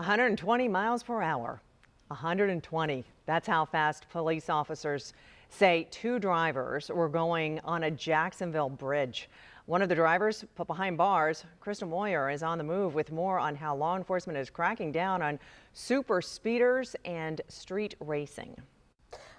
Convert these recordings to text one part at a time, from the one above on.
120 miles per hour. 120. That's how fast police officers say two drivers were going on a Jacksonville bridge. One of the drivers put behind bars. Krista Moyer is on the move with more on how law enforcement is cracking down on super speeders and street racing.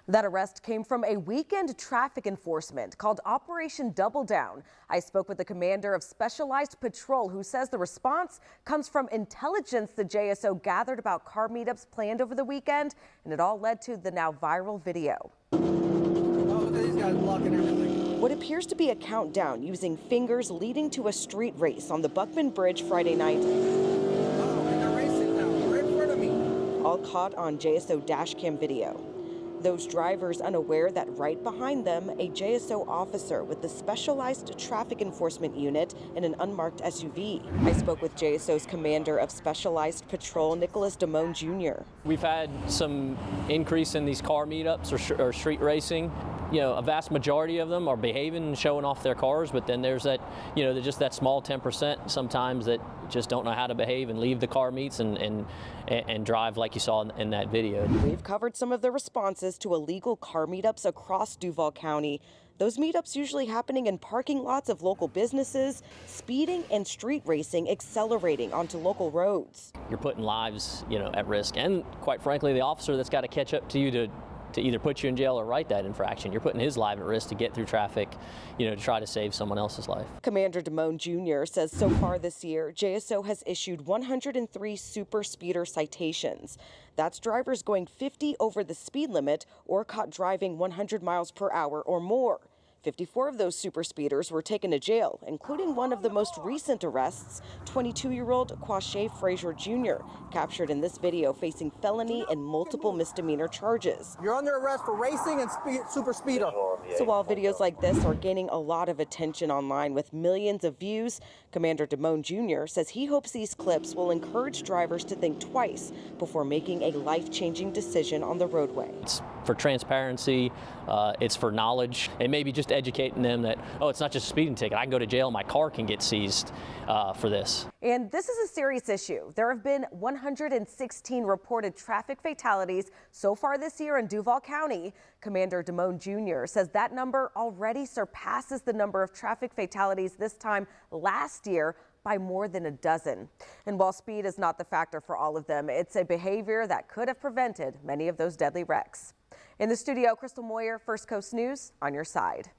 That arrest came from a weekend traffic enforcement called Operation Double Down. I spoke with the commander of Specialized Patrol, who says the response comes from intelligence the JSO gathered about car meetups planned over the weekend, and it all led to the now viral video. Oh, look at these guys blocking everything. What appears to be a countdown using fingers leading to a street race on the Buckman Bridge Friday night. Oh, and they're racing now, right in front of me. All caught on JSO dashcam video. Those drivers unaware that right behind them, a JSO officer with the Specialized Traffic Enforcement Unit in an unmarked SUV. I spoke with JSO's commander of Specialized Patrol, Nicholas Damone Jr. We've had some increase in these car meetups or street racing. You know, a vast majority of them are behaving and showing off their cars, but then there's that, you know, just that small 10% sometimes that just don't know how to behave and leave the car meets and drive like you saw in that video. We've covered some of the responses to illegal car meetups across Duval County. Those meetups usually happening in parking lots of local businesses, speeding and street racing accelerating onto local roads. You're putting lives, you know, at risk, and quite frankly, the officer that's got to catch up to you to either put you in jail or write that infraction. You're putting his life at risk to get through traffic, you know, to try to save someone else's life. Commander Damone Jr. says so far this year, JSO has issued 103 super speeder citations. That's drivers going 50 over the speed limit or caught driving 100 miles per hour or more. 54 of those super speeders were taken to jail, including one of the most recent arrests, 22-year-old Quashay Frazier Jr., captured in this video facing felony and multiple misdemeanor charges. You're under arrest for racing and super speeder. So while videos like this are gaining a lot of attention online with millions of views, Commander Damone Jr. says he hopes these clips will encourage drivers to think twice before making a life-changing decision on the roadway. It's for transparency, it's for knowledge, and maybe just educating them that, oh, it's not just a speeding ticket. I can go to jail, my car can get seized for this. And this is a serious issue. There have been 116 reported traffic fatalities so far this year in Duval County. Commander Damone Jr. says that number already surpasses the number of traffic fatalities this time last year by more than a dozen. And while speed is not the factor for all of them, it's a behavior that could have prevented many of those deadly wrecks. In the studio, Crystal Moyer, First Coast News, on your side.